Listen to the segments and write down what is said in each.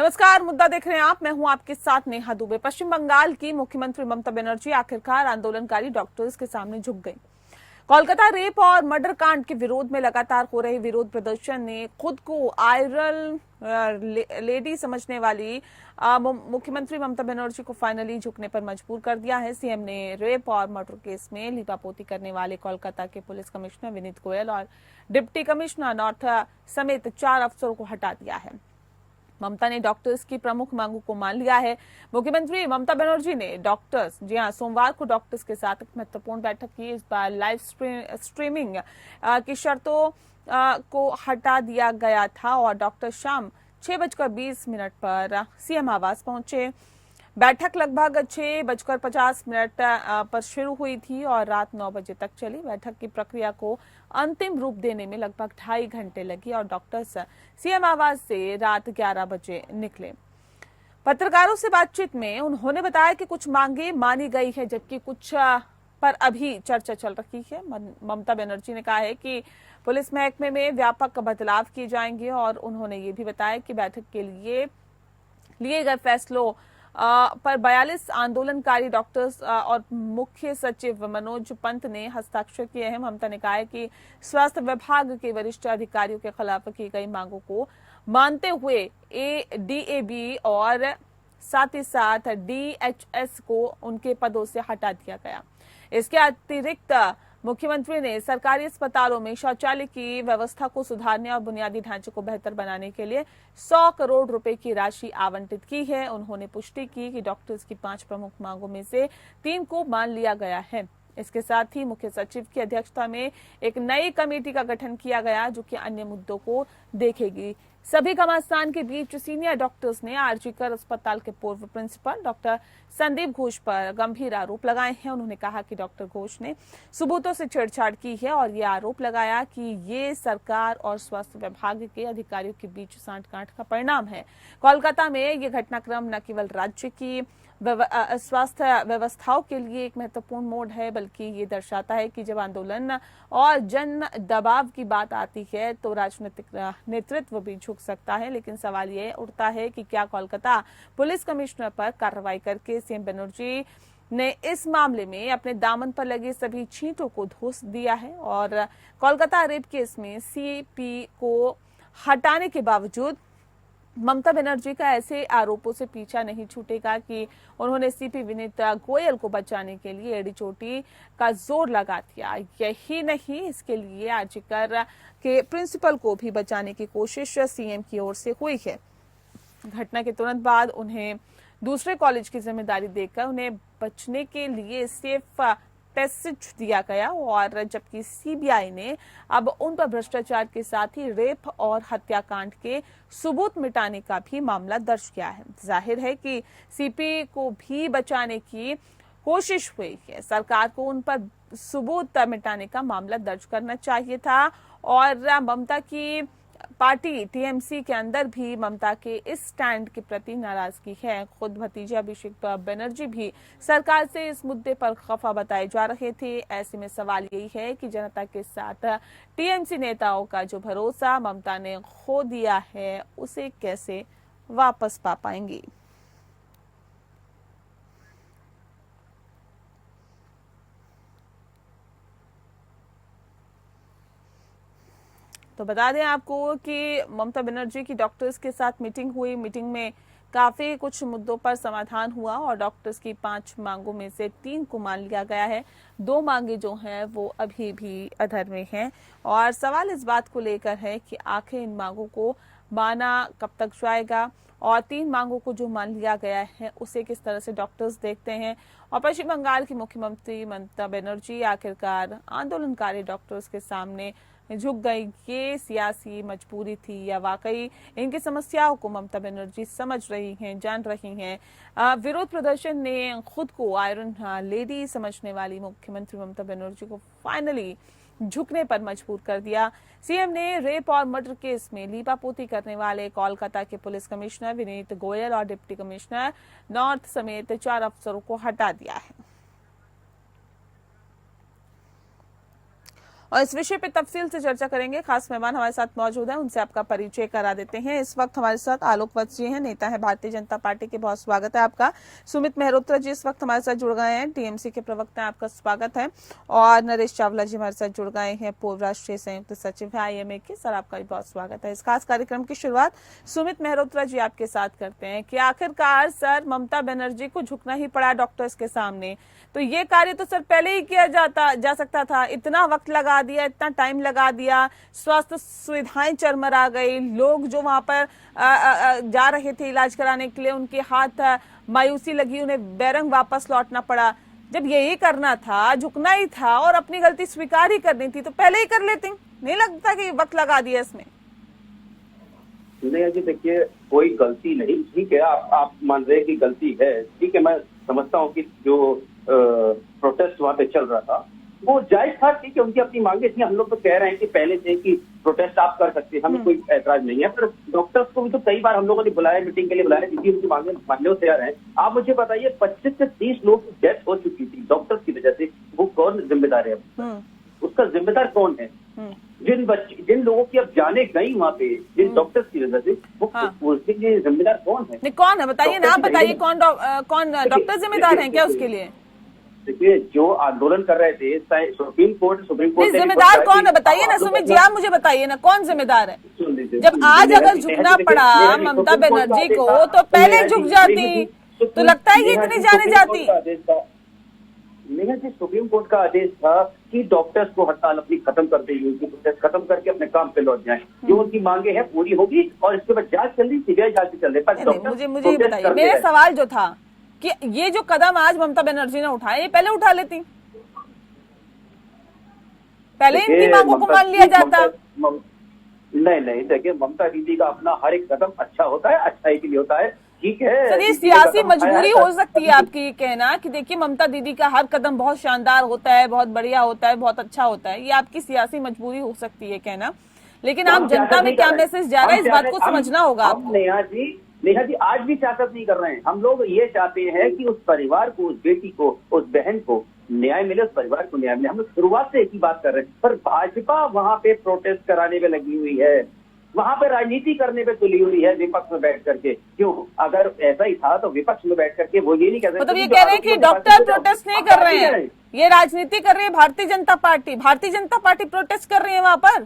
नमस्कार, मुद्दा देख रहे हैं आप। मैं हूं आपके साथ नेहा दुबे। पश्चिम बंगाल की मुख्यमंत्री ममता बनर्जी आखिरकार आंदोलनकारी डॉक्टर्स के सामने झुक गई। कोलकाता रेप और मर्डर कांड के विरोध में लगातार हो रहे विरोध प्रदर्शन ने खुद को आयरन लेडी समझने वाली मुख्यमंत्री ममता बनर्जी को फाइनली झुकने पर मजबूर कर दिया है। सीएम ने रेप और मर्डर केस में लीपापोती करने वाले कोलकाता के पुलिस कमिश्नर विनीत गोयल और डिप्टी कमिश्नर नॉर्थ समेत 4 अफसरों को हटा दिया है। ममता ने डॉक्टर्स की प्रमुख मांगों को मान लिया है। मुख्यमंत्री ममता बनर्जी ने डॉक्टर्स सोमवार को डॉक्टर्स के साथ एक महत्वपूर्ण बैठक की। इस बार लाइव स्ट्रीमिंग की शर्तों को हटा दिया गया था और डॉक्टर शाम 6:20 पर सीएम आवास पहुंचे। बैठक लगभग 6:50 पर शुरू हुई थी और रात 9 बजे तक चली। बैठक की प्रक्रिया को अंतिम रूप देने में लगभग 2.5 घंटे लगी और डॉक्टर्स सीएम आवास से रात 11 बजे निकले। पत्रकारों से बातचीत में उन्होंने बताया कि कुछ मांगे मानी गई है, जबकि कुछ पर अभी चर्चा चल रही है। ममता बनर्जी ने कहा है कि पुलिस महकमे में व्यापक बदलाव किए जाएंगे और उन्होंने ये भी बताया कि बैठक के लिए गए फैसलों पर 42 आंदोलनकारी डॉक्टर्स और मुख्य सचिव मनोज पंत ने हस्ताक्षर किए हैं। ममता ने कहा है कि स्वास्थ्य विभाग के वरिष्ठ अधिकारियों के खिलाफ की गई मांगों को मानते हुए डीएबी और साथ ही साथ डीएचएस को उनके पदों से हटा दिया गया। इसके अतिरिक्त मुख्यमंत्री ने सरकारी अस्पतालों में शौचालय की व्यवस्था को सुधारने और बुनियादी ढांचे को बेहतर बनाने के लिए 100 करोड़ रुपए की राशि आवंटित की है। उन्होंने पुष्टि की कि डॉक्टर्स की 5 प्रमुख मांगों में से 3 को मान लिया गया है। इसके साथ ही मुख्य सचिव की अध्यक्षता में एक नई कमेटी का गठन किया गया जो कि अन्य मुद्दों को देखेगी। सभी घमासान के बीच सीनियर डॉक्टर्स ने आरजीकर अस्पताल के पूर्व प्रिंसिपल डॉक्टर संदीप घोष पर गंभीर आरोप लगाए हैं। उन्होंने कहा कि डॉक्टर घोष ने सबूतों से छेड़छाड़ की है और ये आरोप लगाया कि ये सरकार और स्वास्थ्य विभाग के अधिकारियों के बीच सांठगांठ का परिणाम है। कोलकाता में ये घटनाक्रम न केवल राज्य की स्वास्थ्य व्यवस्थाओं के लिए एक महत्वपूर्ण मोड़ है, बल्कि ये दर्शाता है कि जब आंदोलन और जन दबाव की बात आती है तो राजनीतिक नेतृत्व भी झुक सकता है। लेकिन सवाल ये उठता है कि क्या कोलकाता पुलिस कमिश्नर पर कार्रवाई करके सीएम बनर्जी ने इस मामले में अपने दामन पर लगे सभी छींटों को धोस दिया है और कोलकाता रेप केस में सीपी को हटाने के बावजूद ममता बनर्जी का ऐसे आरोपों से पीछा नहीं छूटेगा कि उन्होंने सीपी विनीत गोयल को बचाने के लिए एड़ी चोटी का जोर लगा दिया। यही नहीं, इसके लिए आरजीकर के प्रिंसिपल को भी बचाने की कोशिश सीएम की ओर से हुई है। घटना के तुरंत बाद उन्हें दूसरे कॉलेज की जिम्मेदारी देकर उन्हें बचने के लिए सेफ पैसेज दिया गया और जबकि सीबीआई ने अब उन पर भ्रष्टाचार के साथ ही रेप और हत्याकांड के सबूत मिटाने का भी मामला दर्ज किया है। जाहिर है कि सीपी को भी बचाने की कोशिश हुई है। सरकार को उन पर सबूत मिटाने का मामला दर्ज करना चाहिए था और ममता की पार्टी टीएमसी के अंदर भी ममता के इस स्टैंड के प्रति नाराजगी है। खुद भतीजा अभिषेक बनर्जी भी सरकार से इस मुद्दे पर खफा बताए जा रहे थे। ऐसे में सवाल यही है कि जनता के साथ टीएमसी नेताओं का जो भरोसा ममता ने खो दिया है उसे कैसे वापस पा पाएंगी। तो बता दें आपको कि ममता बनर्जी की डॉक्टर्स के साथ मीटिंग हुई। मीटिंग में काफी कुछ मुद्दों पर समाधान हुआ और डॉक्टर्स की 5 मांगों में से 3 को मान लिया गया है। 2 मांगे जो हैं वो अभी भी अधर में हैं और सवाल इस बात को लेकर है कि आखिर इन मांगों को माना कब तक जाएगा और 3 मांगों को जो मान लिया गया है उसे किस तरह से डॉक्टर्स देखते हैं। और पश्चिम बंगाल की मुख्यमंत्री ममता बनर्जी आखिरकार आंदोलनकारी डॉक्टर्स के सामने झुक गई। ये सियासी मजबूरी थी या वाकई इनकी समस्याओं को ममता बनर्जी समझ रही हैं, जान रही हैं। विरोध प्रदर्शन ने खुद को आयरन लेडी समझने वाली मुख्यमंत्री ममता बनर्जी को फाइनली झुकने पर मजबूर कर दिया। सीएम ने रेप और मर्डर केस में लीपापोती करने वाले कोलकाता के पुलिस कमिश्नर विनीत गोयल और डिप्टी कमिश्नर नॉर्थ समेत 4 अफसरों को हटा दिया है। और इस विषय पे तफसील से चर्चा करेंगे। खास मेहमान हमारे साथ मौजूद हैं, उनसे आपका परिचय करा देते हैं। इस वक्त हमारे साथ आलोक वत्स जी हैं, नेता है भारतीय जनता पार्टी के, बहुत स्वागत है आपका। सुमित मेहरोत्रा जी इस वक्त हमारे साथ जुड़ गए हैं, टीएमसी के प्रवक्ता हैं, आपका स्वागत है। और नरेश चावला जी हमारे साथ जुड़ गए हैं, पूर्व राष्ट्रीय संयुक्त सचिव है IMA के। सर आपका भी बहुत स्वागत है। इस खास कार्यक्रम की शुरुआत सुमित मेहरोत्रा जी आपके साथ करते हैं कि आखिरकार सर ममता बनर्जी को झुकना ही पड़ा डॉक्टर्स के सामने, तो ये कार्य तो सर पहले ही किया जा सकता था। इतना वक्त लगा दिया, इतना टाइम लगा दिया, स्वास्थ्य सुविधाएं चरमरा गई, लोग जो वहां पर जा रहे थे इलाज कराने के लिए उनके हाथ मायूसी लगी, उन्हें बैरंग वापस लौटना पड़ा। जब यही करना था, झुकना ही था और अपनी गलती स्वीकार ही करनी थी, तो पहले ही कर लेती। नहीं लगता कि वक्त लगा दिया इसमें? नहीं जी, देखिए कोई गलती नहीं, ठीक है, आप मान रहे कि गलती है, ठीक है। मैं समझता हूँ कि जो प्रोटेस्ट वहाँ पे चल रहा था वो जायज था, ठीक है, उनकी अपनी मांगे थी। हम लोग तो कह रहे हैं कि पहले से कि प्रोटेस्ट आप कर सकते हैं, हमें कोई ऐतराज नहीं है। पर डॉक्टर्स को भी तो कई बार हम लोगों ने बुलाया, मीटिंग के लिए बुलाया, जिसकी उनकी मांगे मानने को तैयार हैं। आप मुझे बताइए, 25 से 30 लोग की डेथ हो चुकी थी डॉक्टर्स की वजह से, वो कौन जिम्मेदार है? उसका जिम्मेदार कौन है? जिन लोगों की अब जाने गई वहाँ पे, जिन डॉक्टर्स की वजह से, वो उसके लिए जिम्मेदार कौन है? कौन है बताइए ना, आप बताइए कौन डॉक्टर जिम्मेदार हैं क्या उसके लिए? देखिए, जो आंदोलन कर रहे थे सुप्रीम कोर्ट जिम्मेदार कौन है बताइए ना सुमित जी, आप मुझे बताइए ना कौन जिम्मेदार है? जब आज अगर झुकना पड़ा ममता बनर्जी को, तो पहले झुक जाती, तो लगता है कि इतनी जाने जाती। नेहा जी, सुप्रीम कोर्ट का आदेश था कि डॉक्टर्स को हड़ताल अपनी खत्म कर देगी, उनकी प्रोटेस्ट खत्म करके अपने काम पे लौट जाएं। जो उनकी मांगे हैं पूरी होगी, और इसके बाद जांच चल रही, सीबीआई जांच चल रही। पर मुझे ये बताइए, मेरा सवाल जो था कि ये जो कदम आज ममता बनर्जी ने उठाया, ये पहले उठा लेती, पहले इनकी मांगों को मान लिया जाता। नहीं, देखिए, ममता दीदी का अपना हर एक कदम अच्छा होता है, अच्छाई के लिए होता है, ठीक है। सर, ये सियासी मजबूरी हो सकती है आपकी ये कहना कि देखिए ममता दीदी का हर कदम बहुत शानदार होता है, बहुत बढ़िया होता है, बहुत अच्छा होता है, ये आपकी सियासी मजबूरी हो सकती है कहना। लेकिन आप जनता में क्या मैसेज जा रहा है, इस बात को समझना होगा आपको। नेहा जी, आज भी सियासत नहीं कर रहे हैं। हम लोग ये चाहते हैं कि उस परिवार को, उस बेटी को, उस बहन को न्याय मिले, उस परिवार को न्याय मिले। हम लोग शुरुआत से एक ही बात कर रहे हैं। पर भाजपा वहां पे प्रोटेस्ट कराने में लगी हुई है, वहां पे राजनीति करने पे तुली हुई है, विपक्ष में बैठ करके। क्यों? अगर ऐसा ही था तो विपक्ष में बैठ करके वो ये नहीं कह रहे, मतलब ये कह रहे हैं कि डॉक्टर प्रोटेस्ट नहीं कर रहे हैं, ये राजनीति कर रही है भारतीय जनता पार्टी प्रोटेस्ट कर रही है वहां पर।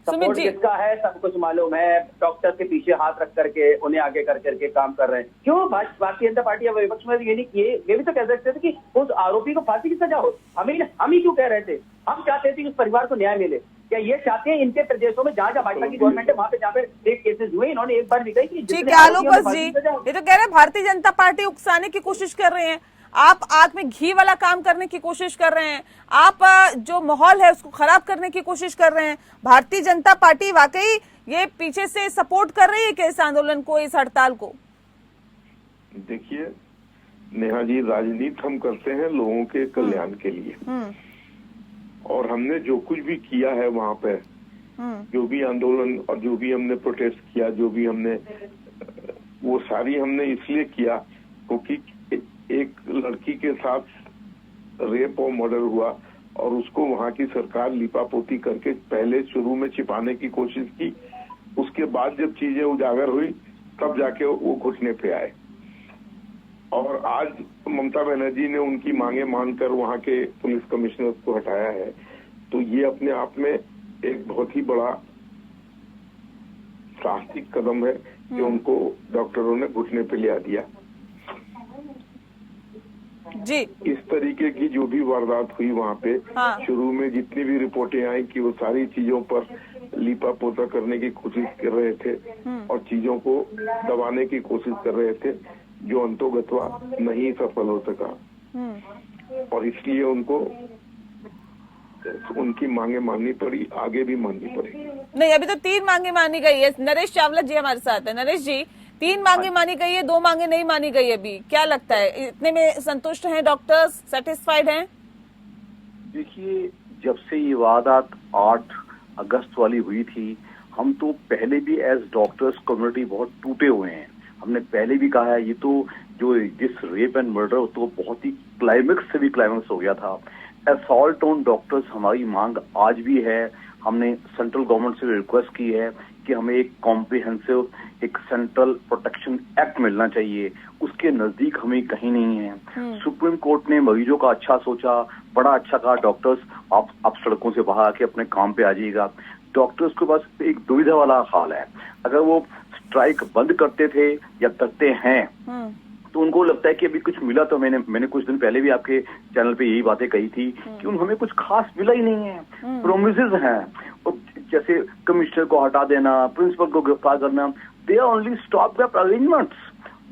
सुमित जी, जिसका है सब कुछ मालूम है, डॉक्टर के पीछे हाथ रख करके उन्हें आगे कर करके काम कर रहे हैं। क्यों भारतीय जनता पार्टी या विपक्ष में ये नहीं किए? ये भी तो कह सकते थे कि उस आरोपी को फांसी की सजा हो। हम ही क्यों कह रहे थे? हम चाहते थे कि उस परिवार को न्याय मिले। क्या ये चाहते हैं इनके प्रदेशों में जहाँ भाजपा की गवर्नमेंट है, वहाँ पे जहाँ पे एक केसेस हुए, इन्होंने एक बार भी कही कि ठीक है आलोक वत्स जी, ये तो कह रहे हैं भारतीय जनता पार्टी उकसाने की कोशिश कर रहे हैं, आप आग में घी वाला काम करने की कोशिश कर रहे हैं, आप जो माहौल है उसको खराब करने की कोशिश कर रहे हैं। भारतीय जनता पार्टी वाकई ये पीछे से सपोर्ट कर रही है कि इस आंदोलन को, इस हड़ताल को? देखिए नेहा जी, राजनीति हम करते हैं लोगों के कल्याण के लिए, और हमने जो कुछ भी किया है वहाँ पे, जो भी आंदोलन और जो भी हमने प्रोटेस्ट किया, जो भी हमने, वो सारी हमने इसलिए किया क्योंकि एक लड़की के साथ रेप और मर्डर हुआ, और उसको वहाँ की सरकार लिपापोती करके पहले शुरू में छिपाने की कोशिश की। उसके बाद जब चीजें उजागर हुई तब जाके वो घुटने पे आए, और आज ममता बनर्जी ने उनकी मांगे मानकर वहाँ के पुलिस कमिश्नर को हटाया है। तो ये अपने आप में एक बहुत ही बड़ा साहसिक कदम है कि उनको डॉक्टरों ने घुटने पे लिया दिया जी। इस तरीके की जो भी वारदात हुई वहाँ पे, शुरू में जितनी भी रिपोर्टें आई कि वो सारी चीजों पर लीपा पोता करने की कोशिश कर रहे थे और चीजों को दबाने की कोशिश कर रहे थे, जो अंतोगत्वा नहीं सफल हो सका, और इसलिए उनको उनकी मांगे माननी पड़ी, आगे भी माननी पड़ी। नहीं, अभी तो 3 मांगे मानी गई है। नरेश चावला जी हमारे साथ है। नरेश जी, 3 मांगे मानी गई है, 2 मांगे नहीं मानी गई अभी, क्या लगता है इतने में संतुष्ट हैं डॉक्टर्स, सेटिस्फाइड हैं? देखिए, जब से ये वारदात 8 अगस्त वाली हुई थी, हम तो पहले भी एज डॉक्टर्स कम्युनिटी बहुत टूटे हुए हैं। हमने पहले भी कहा है, ये तो जो जिस रेप एंड मर्डर तो बहुत ही क्लाइमेक्स से भी क्लाइमेक्स हो गया था। असॉल्ट ऑन डॉक्टर्स हमारी मांग आज भी है। हमने सेंट्रल गवर्नमेंट से रिक्वेस्ट की है कि हमें एक कॉम्प्रिहेंसिव एक सेंट्रल प्रोटेक्शन एक्ट मिलना चाहिए। उसके नजदीक हमें कहीं नहीं है। सुप्रीम कोर्ट ने मरीजों का अच्छा सोचा, बड़ा अच्छा कहा, डॉक्टर्स आप सड़कों से बाहर आके अपने काम पे आ जाइएगा। डॉक्टर्स के पास एक दुविधा वाला हाल है, अगर वो स्ट्राइक बंद करते थे या करते हैं तो उनको लगता है कि अभी कुछ मिला। तो मैंने कुछ दिन पहले भी आपके चैनल पे यही बातें कही थी कि हमें कुछ खास मिला ही नहीं है, प्रोमिसेस हैं। जैसे कमिश्नर को हटा देना, प्रिंसिपल को गिरफ्तार करना, they are only stop that arrangements.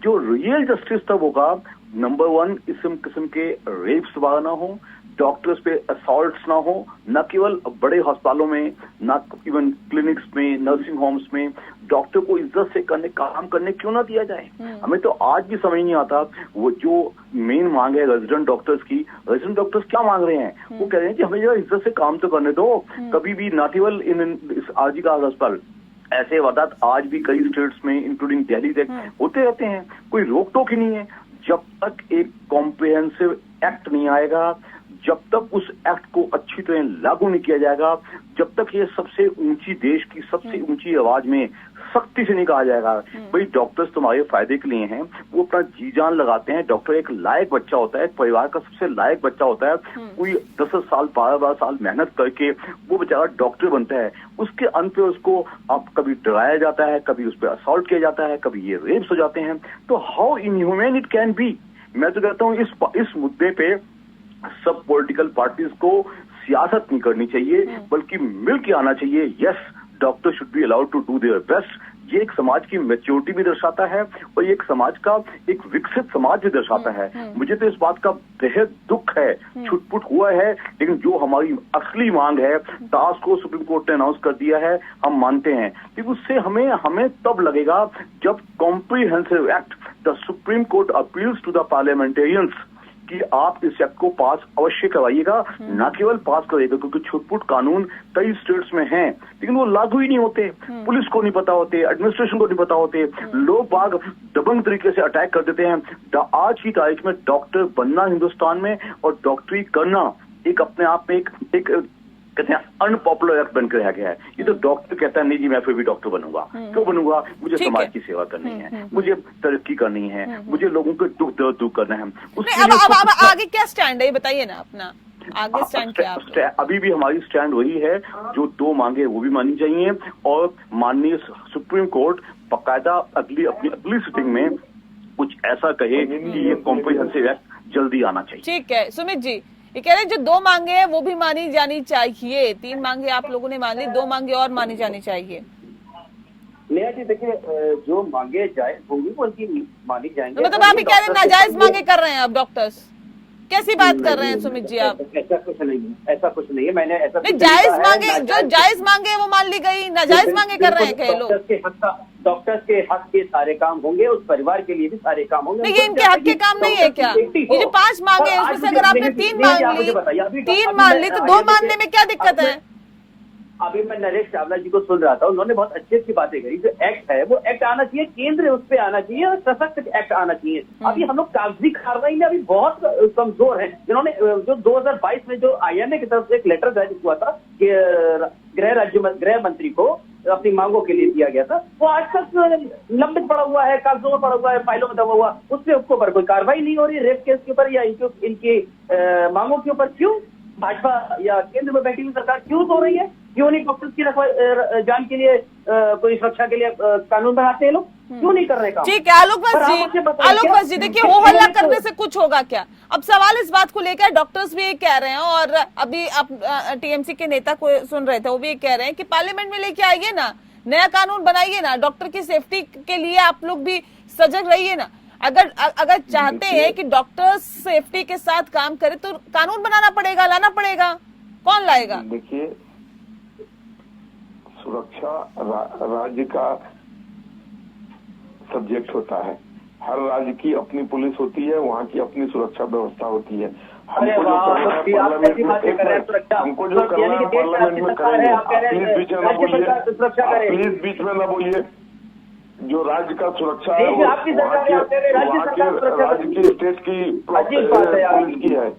जो रियल जस्टिस तब होगा, नंबर 1 इस किस्म के रेप्स वगैरह ना हो, डॉक्टर्स पे असॉल्ट्स ना हो, न केवल बड़े अस्पतालों में, न इवन क्लिनिक्स में, नर्सिंग होम्स में डॉक्टर को इज्जत से काम करने क्यों ना दिया जाए। हमें तो आज भी समझ नहीं आता, वो जो मेन मांग है रेजिडेंट डॉक्टर्स की, रेजिडेंट डॉक्टर्स क्या मांग रहे हैं? वो कह रहे हैं कि हमें जरा इज्जत से काम तो करने दो। कभी भी न केवल इन आरजी का अस्पताल, ऐसे वारदात आज भी कई स्टेट्स में इंक्लूडिंग दिल्ली तक होते रहते हैं, कोई रोक टोक ही नहीं है। जब तक एक कॉम्प्रिहेंसिव एक्ट नहीं आएगा, जब तक उस एक्ट को अच्छी तरह लागू नहीं किया जाएगा, जब तक ये सबसे ऊंची देश की सबसे ऊंची आवाज में सख्ती से नहीं कहा जाएगा भाई डॉक्टर्स तुम्हारे फायदे के लिए हैं, वो अपना जी जान लगाते हैं। डॉक्टर एक लायक बच्चा होता है, एक परिवार का सबसे लायक बच्चा होता है। कोई 10 साल 12 साल मेहनत करके वो बेचारा डॉक्टर बनता है, उसके अंत पे उसको आप कभी डराया जाता है, कभी उस पर असॉल्ट किया जाता है, कभी ये रेप्स हो जाते हैं। तो how inhuman it can be. मैं तो कहता हूँ इस मुद्दे पे सब पॉलिटिकल पार्टीज को सियासत नहीं करनी चाहिए, बल्कि मिल के आना चाहिए। Yes, doctor should be allowed to do their best. ये एक समाज की मैच्योरिटी भी दर्शाता है और ये एक समाज का एक विकसित समाज भी दर्शाता है। मुझे तो इस बात का बेहद दुख है, छुटपुट हुआ है, लेकिन जो हमारी असली मांग है, टास्क को सुप्रीम कोर्ट ने अनाउंस कर दिया है, हम मानते हैं। लेकिन उससे हमें तब लगेगा जब comprehensive act, the supreme court appeals to the parliamentarians कि आप इस एक्ट को पास अवश्य कराइएगा, न केवल पास करिएगा, क्योंकि छुटपुट कानून कई स्टेट्स में हैं लेकिन वो लागू ही नहीं होते। पुलिस को नहीं पता होते, एडमिनिस्ट्रेशन को नहीं पता होते, लोग बाग दबंग तरीके से अटैक कर देते हैं। आज की तारीख में डॉक्टर बनना हिंदुस्तान में और डॉक्टरी करना एक अपने आप में एक कहते हैं अनपॉपुलर एक्ट बनकर रह गया है। ये तो डॉक्टर कहता है नहीं जी मैं फिर भी डॉक्टर बनूंगा। क्यों बनूंगा? मुझे समाज की सेवा करनी है, मुझे तरक्की करनी है, मुझे लोगों के दुख दर्द दूर करना है। अब आगे क्या स्टैंड है ये बताइए ना अपना, आगे स्टैंड क्या? अभी भी हमारी स्टैंड वही है, जो 2 मांगे वो भी मानी चाहिए और माननीय सुप्रीम कोर्ट बकायदा अपनी अगली सिटिंग में कुछ ऐसा कहे कि ये कॉम्प्रिहेंसिव एक्ट जल्दी आना चाहिए। ठीक है सुमित जी, ये कह रहे हैं जो 2 मांगे हैं वो भी मानी जानी चाहिए। 3 मांगे आप लोगों ने मान ली, 2 मांगे और मानी जानी चाहिए। नेहा जी देखिए, जो मांगे जायज होंगी वो उनकी मानी जाएंगे। मतलब आप ही कह रहे हैं नाजायज मांगे कर रहे हैं आप डॉक्टर्स, कैसी बात कर रहे हैं सुमित जी आप? ऐसा कुछ नहीं है, ऐसा कुछ नहीं है। मैंने ऐसा नहीं, जायज मांगे, जो जायज मांगे वो मान ली गई, नाजायज मांगे कर रहे हैं कई लोग। डॉक्टर्स के हक के सारे काम होंगे, उस परिवार के लिए भी सारे काम होंगे। नहीं, ये इनके हक के काम नहीं है क्या? ये जो 5 मांगे हैं उसमें से अगर आपने 3 मान ली तो 2 मानने में क्या दिक्कत है? अभी मैं नरेश चावला जी को सुन रहा था, उन्होंने बहुत अच्छी अच्छी बातें कही। जो एक्ट है वो एक्ट आना चाहिए, केंद्र उस पर आना चाहिए और सशक्त एक्ट आना चाहिए। अभी हम लोग कागजी कार्रवाई में अभी बहुत कमजोर हैं। जिन्होंने जो 2022 में जो IMA की तरफ से एक लेटर जारी हुआ था कि गृह मंत्री को अपनी मांगों के लिए दिया गया था, वो आज तक लंबित पड़ा हुआ है, कागजों में पड़ा हुआ है, फाइलों में दबा हुआ, उसके ऊपर कोई कार्रवाई नहीं हो रही। रेप केस के ऊपर या इनकी मांगों के ऊपर क्यों भाजपा या केंद्र में बैठी हुई सरकार क्यों सो रही है? क्यों नहीं डॉक्टर्स की जान के लिए कोई सुरक्षा के लिए कानून बनाते हैं लोग? क्यों नहीं कर रहे काम? ठीक है आलोक बस जी देखिए, हो हल्ला करने से कुछ होगा क्या? अब सवाल इस बात को लेकर डॉक्टर्स भी ये कह रहे हैं और अभी आप TMC के नेता को सुन रहे थे, वो भी ये कह रहे हैं कि पार्लियामेंट में लेके आइए ना, नया कानून बनाइए ना, डॉक्टर की सेफ्टी के लिए आप लोग भी सजग रहिए ना। अगर चाहते हैं कि डॉक्टर्स सेफ्टी के साथ काम करे तो कानून बनाना पड़ेगा, लाना पड़ेगा। कौन लाएगा? देखिए, सुरक्षा राज्य का सब्जेक्ट होता है। हर राज्य की अपनी पुलिस होती है, वहाँ की अपनी सुरक्षा व्यवस्था होती है। हमको जो करना है पार्लियामेंट में, हमको जो करना है पार्लियामेंट में करेंगे। प्लीज बीच में ना बोलिए, प्लीज बीच में ना बोलिए। जो राज्य का सुरक्षा है वो राज्य की स्टेट की पुलिस की है।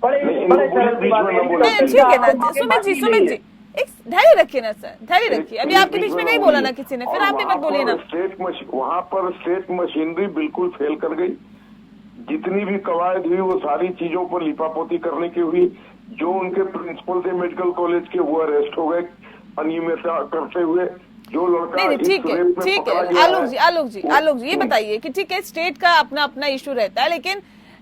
बड़े इनको बड़े पुलिस तरह की बीच में बातें न बोले। नहीं, ठीक है ना सुमित जी एक धैर्य रखिए ना सर, धैर्य रखिए। अभी आपके बीच में नहीं बोला ना किसी ने, फिर आप भी मत बोलिए ना। वहाँ पर स्टेट मशीनरी बिल्कुल फेल कर गई। जितनी भी कवायद हुई वो सारी चीजों पर लिपापोती करने की हुई। जो उनके प्रिंसिपल थे मेडिकल कॉलेज के वो अरेस्ट हो गए अनियमितता करते हुए। जो लड़का नहीं ठीक है, ठीक है आलोक जी ये बताइए कि ठीक है स्टेट का अपना अपना इशू रहता है, लेकिन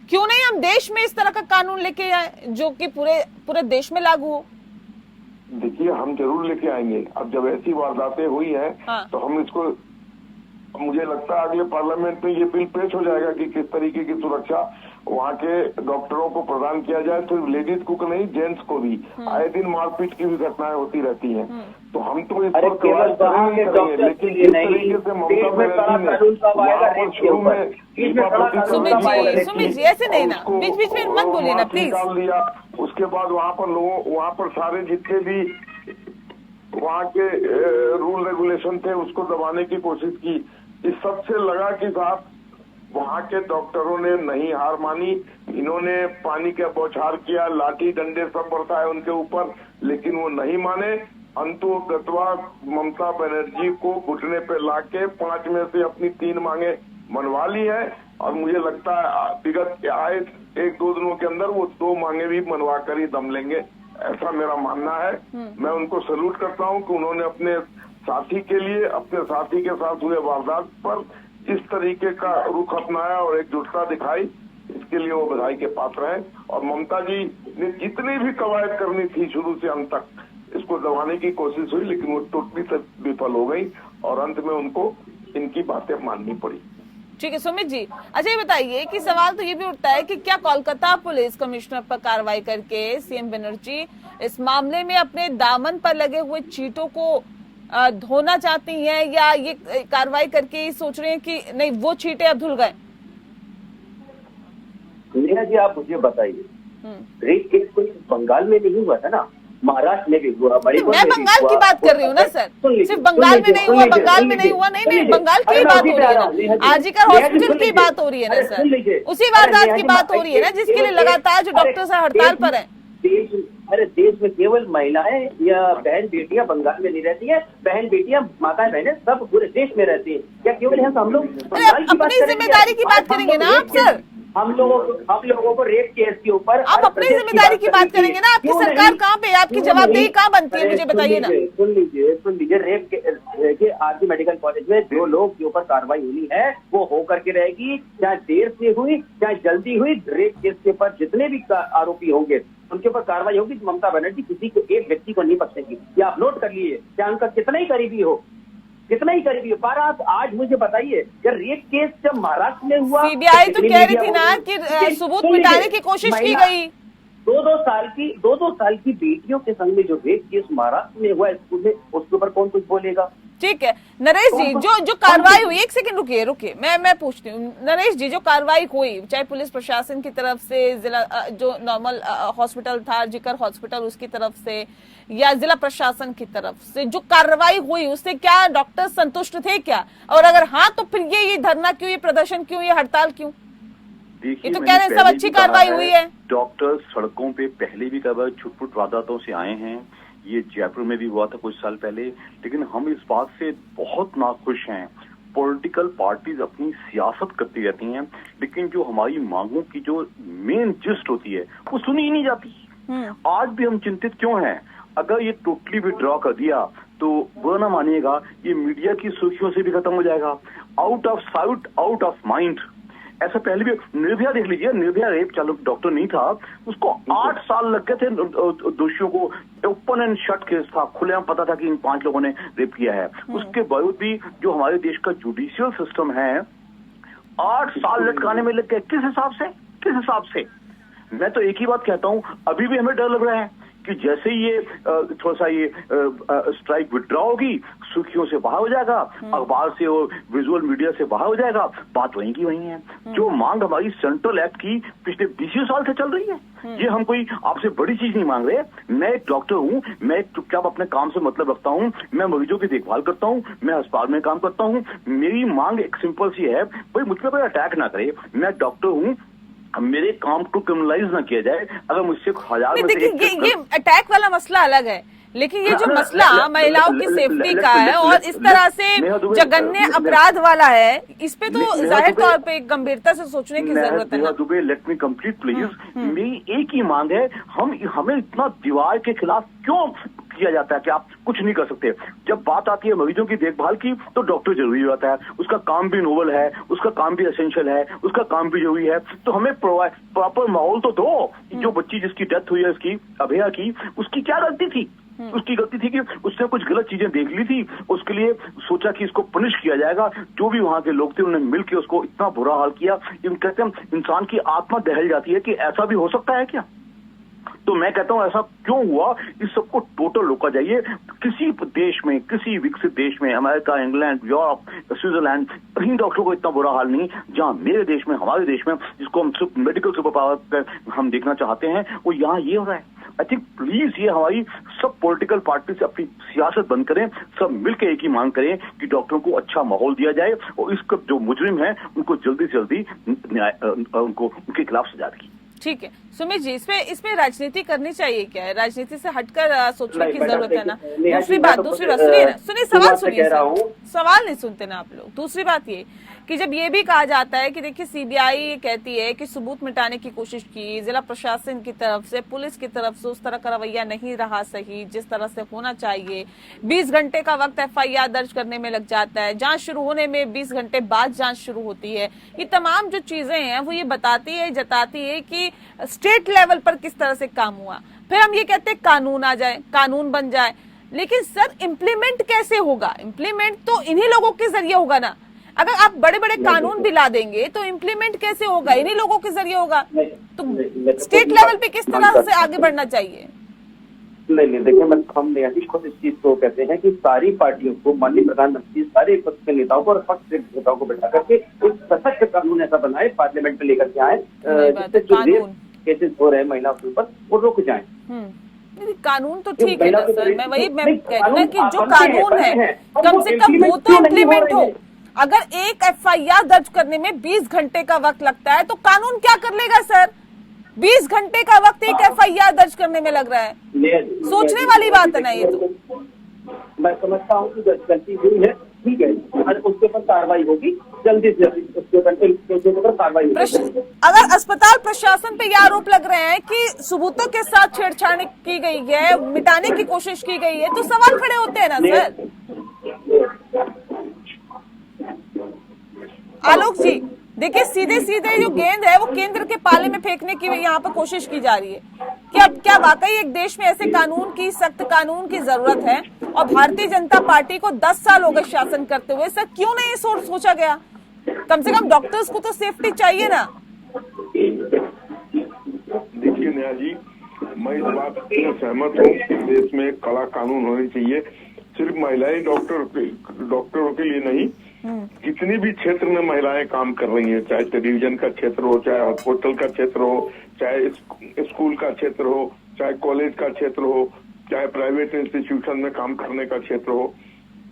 क्यों नहीं हम देश में इस तरह का कानून लेके आए जो कि पूरे देश में लागू हो? देखिए हम जरूर लेके आएंगे। अब जब ऐसी वारदातें हुई हैं हाँ। तो हम इसको, मुझे लगता है अगले पार्लियामेंट में ये बिल पेश हो जाएगा कि किस तरीके की सुरक्षा वहाँ के डॉक्टरों को प्रदान किया जाए। सिर्फ लेडीज को नहीं, जेंट्स को भी। आए दिन मारपीट की भी घटनाएं होती रहती हैं। तो हम तो इस पर केवल वहाँ के डॉक्टर लेकिन जिस तरीके से ममता बनर्जी ने वहाँ पर शुरू में सुमित जी ऐसे नहीं ना, बीच बीच में मत बोलिए ना प्लीज। डाल दिया, उसके बाद वहाँ पर सारे जितने भी वहाँ के रूल रेगुलेशन थे उसको दबाने की कोशिश की। इस सबसे लगा कि साहब वहाँ के डॉक्टरों ने नहीं हार मानी। इन्होंने पानी का बौछार किया, लाठी डंडे सब बरसाए उनके ऊपर, लेकिन वो नहीं माने। अंतु गतवा ममता बनर्जी को घुटने पे लाके 5 में से अपनी 3 मांगे मनवा ली है। और मुझे लगता है विगत आए 1-2 दिनों के अंदर वो 2 मांगे भी मनवा कर ही दम लेंगे, ऐसा मेरा मानना है। मैं उनको सैल्यूट करता हूं कि उन्होंने अपने साथी के लिए, अपने साथी के साथ हुए वारदात पर इस तरीके का रुख अपनाया और एकजुटता दिखाई। इसके लिए वो बधाई के पात्र हैं। और ममता जी ने जितनी भी कवायद करनी थी शुरू से अंत तक, इसको दबाने की कोशिश हुई, लेकिन वो टोटली से विफल हो गई और अंत में उनको इनकी बातें माननी पड़ी। ठीक है सुमित जी, अच्छा ये बताइए कि सवाल तो ये भी उठता है कि क्या कोलकाता पुलिस कमिश्नर पर कार्रवाई करके सीएम बनर्जी इस मामले में अपने दामन पर लगे हुए चीटों को धोना चाहती हैं, या ये कार्रवाई करके ये सोच रहे हैं कि नहीं वो चीटे अब धुल गए? नेहा जी आप मुझे बताइए, रेप केस कोई बंगाल में नहीं हुआ था ना, महाराष्ट्र में भी हुआ, मैं बंगाल की बात कर रही हूँ ना सर, सिर्फ बंगाल में नहीं हुआ, बंगाल में नहीं हुआ, नहीं बंगाल की बात हो रही है ना, आरजीकर हॉस्पिटल की बात हो रही है ना सर, उसी वारदात की बात हो रही है ना जिसके लिए लगातार जो डॉक्टर्स हड़ताल पर हैं। देश में केवल महिलाएं या बहन बेटियां बंगाल में नहीं रहती है, बहन बेटियां माताएं बहनें सब पूरे देश में रहती है। क्या केवल हम लोग अपनी जिम्मेदारी की बात करेंगे ना आप सर? हम लोगों को रेप केस के ऊपर आप अपनी जिम्मेदारी की बात करेंगे ना? आपकी सरकार कहाँ पे, आपकी जवाबदेही कहाँ बनती है, मुझे बताइए ना। सुन लीजिए रेप के आरजी मेडिकल कॉलेज में जो लोग के ऊपर कार्रवाई होनी है वो हो करके रहेगी, चाहे देर से हुई चाहे जल्दी हुई। रेप केस के ऊपर जितने भी आरोपी होंगे उनके ऊपर कार्रवाई होगी। ममता बनर्जी किसी को, एक व्यक्ति को नहीं बख्शेगी। या आप नोट कर लीजिए, चाहे उनका कितना ही करीबी हो, कितना ही करीबी हो। पर आप आज मुझे बताइए, जब रेप केस जब महाराष्ट्र में हुआ, सीबीआई तो कह रही थी ना कि सबूत मिटाने की कोशिश की गई। 2-2 साल की बेटियों के संग में जो रेप केस महाराष्ट्र में हुआ है, उसके ऊपर कौन कुछ बोलेगा? ठीक है नरेश जी, जो कार्रवाई हुई, एक सेकंड रुकिए, मैं पूछती हूँ नरेश जी, जो कार्रवाई हुई चाहे पुलिस प्रशासन की तरफ से, जिला जो नॉर्मल हॉस्पिटल था जिकर हॉस्पिटल उसकी तरफ से, या जिला प्रशासन की तरफ से जो कार्रवाई हुई, उससे क्या डॉक्टर संतुष्ट थे क्या? और अगर हाँ तो फिर ये धरना क्यों, ये प्रदर्शन क्यों, ये हड़ताल क्यों? ये तो कह रहे हैं सब अच्छी कार्रवाई हुई है। डॉक्टर सड़कों पे पहले भी कई छुटपुट वारदातों से आए हैं, ये जयपुर में भी हुआ था कुछ साल पहले, लेकिन हम इस बात से बहुत नाखुश हैं। पॉलिटिकल पार्टीज अपनी सियासत करती रहती हैं, लेकिन जो हमारी मांगों की जो मेन जिस्ट होती है वो सुनी ही नहीं जाती। आज भी हम चिंतित क्यों हैं? अगर ये टोटली विड्रॉ कर दिया तो वो ना मानिएगा, ये मीडिया की सुर्खियों से भी खत्म हो जाएगा। Out of sight out of mind. ऐसा पहले भी निर्भया देख लीजिए, निर्भया रेप चालू डॉक्टर नहीं था, उसको 8 साल लग गए थे दोषियों को। ओपन एंड शट केस था, खुलेआम पता था कि इन 5 लोगों ने रेप किया है। उसके बावजूद भी जो हमारे देश का जुडिशियल सिस्टम है 8 साल लटकाने में लग गए। किस हिसाब से? मैं तो एक ही बात कहता हूं, अभी भी हमें डर लग रहा है कि जैसे ही ये थोड़ा सा ये स्ट्राइक विड्रॉ होगी, सुर्खियों से बाहर हो जाएगा, अखबार से और विजुअल मीडिया से बाहर हो जाएगा, बात वहीं की वहीं है। जो मांग हमारी सेंट्रल एक्ट की पिछले 20 साल से चल रही है, ये हम कोई आपसे बड़ी चीज नहीं मांग रहे। मैं एक डॉक्टर हूँ, मैं चुपचाप अपने काम से मतलब रखता हूँ, मैं मरीजों की देखभाल करता हूँ, मैं अस्पताल में काम करता हूँ। मेरी मांग एक सिंपल सी है, भाई मुझ पर कोई अटैक ना करे। मैं डॉक्टर हूँ, मेरे काम को क्रिमिनलाइज ना किया जाए। अगर मुझसे 1000 में से देखिए ये अटैक वाला मसला अलग है, लेकिन ये जो मसला महिलाओं की सेफ्टी का है और इस तरह से जघन्य अपराध वाला है, इस पे तो जाहिर तौर पे गंभीरता से सोचने की जरूरत है ना। Dubey, let me complete please. मेरी एक ही मांग है, हमें इतना दीवार के खिलाफ क्यों किया जाता है कि आप कुछ नहीं कर सकते। जब बात आती है मरीजों की देखभाल की तो डॉक्टर जरूरी होता है, उसका काम भी नोबल है, उसका काम भी एसेंशियल है, उसका काम भी जरूरी है। तो हमें प्रॉपर माहौल तो दो। जो बच्ची जिसकी डेथ हुई है, उसकी अभया की, उसकी क्या गलती थी? उसकी गलती थी कि उसने कुछ गलत चीजें देख ली थी, उसके लिए सोचा कि इसको पनिश किया जाएगा। जो भी वहां के लोग थे उन्होंने मिलकर उसको इतना बुरा हाल किया। कहते हैं इंसान की आत्मा दहल जाती है कि ऐसा भी हो सकता है क्या। तो मैं कहता हूं ऐसा क्यों हुआ, इस सबको टोटल रोका जाइए। किसी देश में, किसी विकसित देश में, अमेरिका, इंग्लैंड, यूरोप, स्विट्जरलैंड, कहीं डॉक्टरों को इतना बुरा हाल नहीं जहां मेरे देश में, हमारे देश में, जिसको हम मेडिकल सुपर पावर हम देखना चाहते हैं, वो यहाँ ये हो रहा है। आई थिंक प्लीज ये हमारी सब पॉलिटिकल पार्टी से अपनी सियासत बंद करें, सब मिलकर एक ही मांग करें कि डॉक्टरों को अच्छा माहौल दिया जाए और इसका जो मुजरिम है उनको जल्दी से जल्दी उनको उनके खिलाफ सजा दी। ठीक है सुमित जी, इसमें राजनीति करनी चाहिए क्या है? राजनीति से हटकर सोचने की जरूरत है ना। दूसरी बात सुनिए सवाल सुनिए, सवाल नहीं सुनते ना आप लोग। दूसरी बात ये कि जब ये भी कहा जाता है कि देखिए सीबीआई कहती है कि सबूत मिटाने की कोशिश की, जिला प्रशासन की तरफ से, पुलिस की तरफ से उस तरह का रवैया नहीं रहा सही जिस तरह से होना चाहिए। 20 घंटे का वक्त एफआईआर दर्ज करने में लग जाता है, जांच शुरू होने में 20 घंटे बाद जांच शुरू होती है। ये तमाम जो चीजें हैं वो ये बताती है, जताती है कि स्टेट लेवल पर किस तरह से काम हुआ। फिर हम ये कहते हैं कानून आ जाए, कानून बन जाए, लेकिन सर इम्प्लीमेंट कैसे होगा? इम्प्लीमेंट तो इन्हीं लोगों के जरिए होगा ना। अगर आप बड़े बड़े कानून भी ला देंगे तो इम्प्लीमेंट कैसे होगा? इन्हीं लोगों के जरिए होगा। तो स्टेट लेवल पे किस तरह से आगे बढ़ना चाहिए? नहीं देखिए, हम खुद इस चीज को कहते हैं कि सारी पार्टियों को, माननीय प्रधानमंत्री सारे पक्ष के नेताओं को और पक्ष के नेताओं को बैठा करके एक सशक्त कानून ऐसा बनाए, पार्लियामेंट में लेकर के आए, जिससे जो रेप केसेस हो रहे हैं महिलाओं के ऊपर वो रुक जाए। कानून तो ठीक है ना सर, मैं कहती हूँ कि जो कानून है कम से कम वो तो इम्प्लीमेंट हो। अगर एक एफआईआर दर्ज करने में 20 घंटे का वक्त लगता है तो कानून क्या कर लेगा सर? 20 घंटे का वक्त एक एफआईआर दर्ज करने में लग रहा है, सोचने वाली बात है ना ये तो। मैं समझता हूँ कि गलती हुई है, ठीक है, उसके ऊपर कार्रवाई होगी, जल्दी से जल्दी उसके ऊपर कार्रवाई होगी। अगर अस्पताल प्रशासन पे यह आरोप लग रहे हैं कि सबूतों के साथ छेड़छाड़ की गई है, मिटाने की कोशिश की गई है, तो सवाल खड़े होते हैं ना सर। आलोक जी देखिए, सीधे सीधे जो गेंद है वो केंद्र के पाले में फेंकने की यहाँ पर कोशिश की जा रही है कि अब क्या वाकई एक देश में ऐसे कानून की, सख्त कानून की जरूरत है? और भारतीय जनता पार्टी को 10 साल हो गए शासन करते हुए, सर क्यों नहीं सोचा गया? कम से कम डॉक्टर्स को तो सेफ्टी चाहिए ना। देखिए नेहा जी, मैं इस बात से सहमत हूँ कि देश में कड़ा कानून होने चाहिए। सिर्फ महिलाएं डॉक्टरों के लिए नहीं, जितनी भी क्षेत्र में महिलाएं काम कर रही हैं, चाहे टेलीविजन का क्षेत्र हो, चाहे हॉस्पिटल का क्षेत्र हो, चाहे स्कूल का क्षेत्र हो, चाहे कॉलेज का क्षेत्र हो, चाहे प्राइवेट इंस्टीट्यूशन में काम करने का क्षेत्र हो,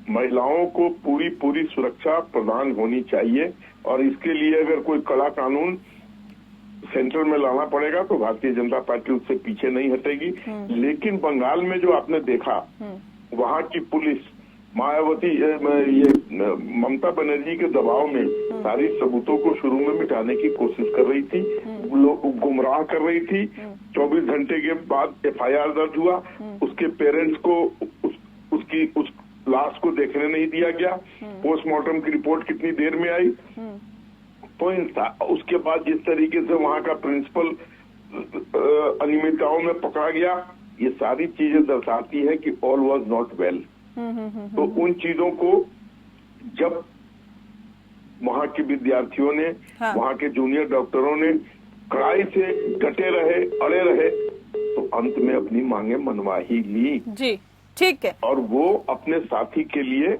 महिलाओं को पूरी सुरक्षा प्रदान होनी चाहिए। और इसके लिए अगर कोई कड़ा कानून सेंटर में लाना पड़ेगा तो भारतीय जनता पार्टी उससे पीछे नहीं हटेगी। लेकिन बंगाल में जो आपने देखा, वहाँ की पुलिस मायावती, ये ममता बनर्जी के दबाव में सारी सबूतों को शुरू में मिटाने की कोशिश कर रही थी, लोग गुमराह कर रही थी। 24 घंटे के बाद एफआईआर दर्ज हुआ, उसके पेरेंट्स को उस लाश को देखने नहीं दिया गया। पोस्टमार्टम की रिपोर्ट कितनी देर में आई। तो उसके बाद जिस तरीके से वहां का प्रिंसिपल अनियमितताओं में पकड़ा गया, ये सारी चीजें दर्शाती है कि ऑल वाज नॉट वेल। तो उन चीजों को जब वहां के विद्यार्थियों ने, वहां के जूनियर डॉक्टरों ने कड़ाई से डटे रहे, अड़े रहे, तो अंत में अपनी मांगे मनवा ही ली। जी ठीक है। और वो अपने साथी के लिए,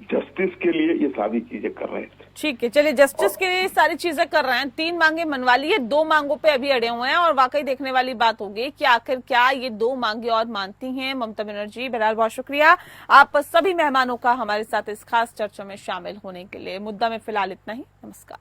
जस्टिस के लिए ये सारी चीजें कर रहे थे। ठीक है, चलिए जस्टिस के लिए सारी चीजें कर रहे हैं। 3 मांगे मनवा ली है, 2 मांगों पे अभी अड़े हुए हैं और वाकई देखने वाली बात होगी कि आखिर क्या ये 2 मांगे और मानती हैं ममता बनर्जी। बहरहाल बहुत शुक्रिया आप सभी मेहमानों का हमारे साथ इस खास चर्चा में शामिल होने के लिए। मुद्दा में फिलहाल इतना ही। नमस्कार।